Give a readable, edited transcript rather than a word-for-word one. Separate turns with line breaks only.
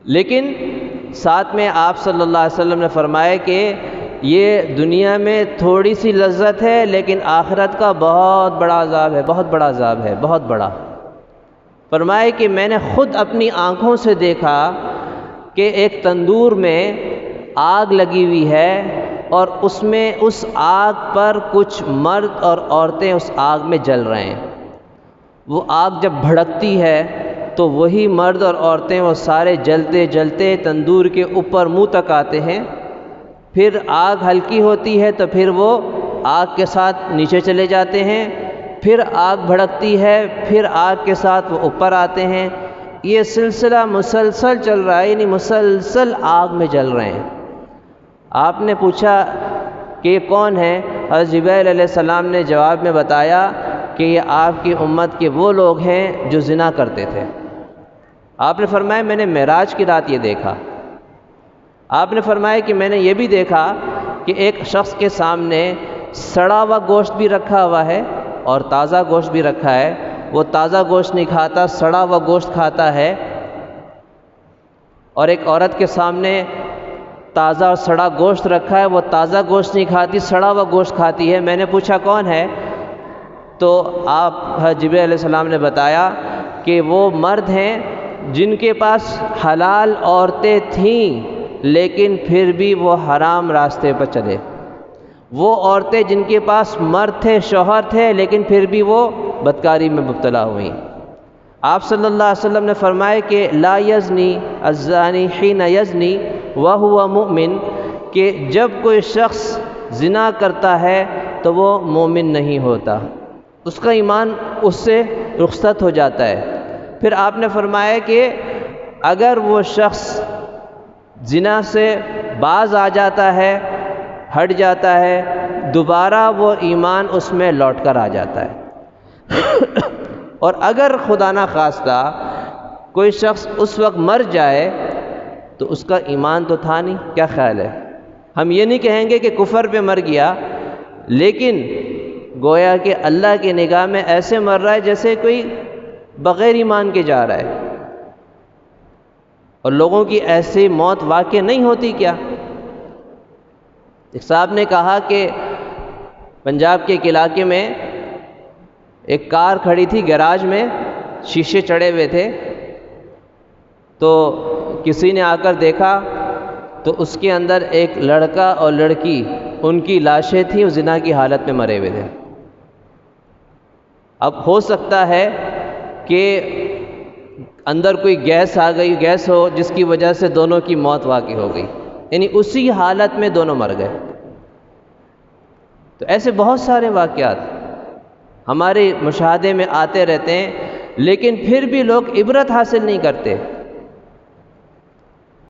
لیکن ساتھ میں آپ صلی اللہ علیہ وسلم نے فرمایا کہ یہ دنیا میں تھوڑی سی لذت ہے لیکن آخرت کا بہت بڑا عذاب ہے، بہت بڑا عذاب ہے، بہت بڑا۔ فرمایا کہ میں نے خود اپنی آنکھوں سے دیکھا کہ ایک تندور میں آگ لگی ہوئی ہے اور اس میں اس آگ پر کچھ مرد اور عورتیں اس آگ میں جل رہے ہیں۔ وہ آگ جب بھڑکتی ہے تو وہی مرد اور عورتیں وہ سارے جلتے جلتے تندور کے اوپر منہ تک آتے ہیں، پھر آگ ہلکی ہوتی ہے تو پھر وہ آگ کے ساتھ نیچے چلے جاتے ہیں، پھر آگ بھڑکتی ہے، پھر آگ کے ساتھ وہ اوپر آتے ہیں۔ یہ سلسلہ مسلسل چل رہا ہے، یعنی مسلسل آگ میں جل رہے ہیں۔ آپ نے پوچھا کہ یہ کون ہے؟ حضرت جبرائیل علیہ السلام نے جواب میں بتایا کہ یہ آپ کی امت کے وہ لوگ ہیں جو زنا کرتے تھے۔ آپ نے فرمایا میں نے معراج کی رات یہ دیکھا۔ آپ نے فرمایا کہ میں نے یہ بھی دیکھا کہ ایک شخص کے سامنے سڑا ہوا گوشت بھی رکھا ہوا ہے اور تازہ گوشت بھی رکھا ہے۔ وہ تازہ گوشت نہیں کھاتا، سڑا ہوا گوشت کھاتا ہے، اور ایک عورت کے سامنے تازہ اور سڑا گوشت رکھا ہے، وہ تازہ گوشت نہیں کھاتی، سڑا ہوا گوشت کھاتی ہے۔ میں نے پوچھا کون ہے؟ تو آپ جبرائیل علیہ السلام نے بتایا کہ وہ مرد ہیں جن کے پاس حلال عورتیں تھیں لیکن پھر بھی وہ حرام راستے پر چلے۔ وہ عورتیں جن کے پاس مرد تھے، شوہر تھے، لیکن پھر بھی وہ بدکاری میں مبتلا ہوئیں۔ آپ صلی اللہ علیہ وسلم نے فرمایا کہ لا یزنی الزانی حین یزنی وہو مؤمن، کہ جب کوئی شخص زنا کرتا ہے تو وہ مومن نہیں ہوتا، اس کا ایمان اس سے رخصت ہو جاتا ہے۔ پھر آپ نے فرمایا کہ اگر وہ شخص زنا سے باز آ جاتا ہے، ہٹ جاتا ہے، دوبارہ وہ ایمان اس میں لوٹ کر آ جاتا ہے۔ اور اگر خدا نہ خواستہ کوئی شخص اس وقت مر جائے تو اس کا ایمان تو تھا نہیں۔ کیا خیال ہے؟ ہم یہ نہیں کہیں گے کہ کفر پہ مر گیا، لیکن گویا کہ اللہ کی نگاہ میں ایسے مر رہا ہے جیسے کوئی بغیر ایمان کے جا رہا ہے۔ اور لوگوں کی ایسی موت واقع نہیں ہوتی کیا؟ ایک صاحب نے کہا کہ پنجاب کے ایک علاقے میں ایک کار کھڑی تھی گیراج میں، شیشے چڑھے ہوئے تھے، تو کسی نے آ کر دیکھا تو اس کے اندر ایک لڑکا اور لڑکی، ان کی لاشیں تھیں، وہ زنا کی حالت میں مرے ہوئے تھے۔ اب ہو سکتا ہے کہ اندر کوئی گیس آ گئی، گیس ہو جس کی وجہ سے دونوں کی موت واقع ہو گئی، یعنی اسی حالت میں دونوں مر گئے۔ تو ایسے بہت سارے واقعات ہمارے مشاہدے میں آتے رہتے ہیں، لیکن پھر بھی لوگ عبرت حاصل نہیں کرتے۔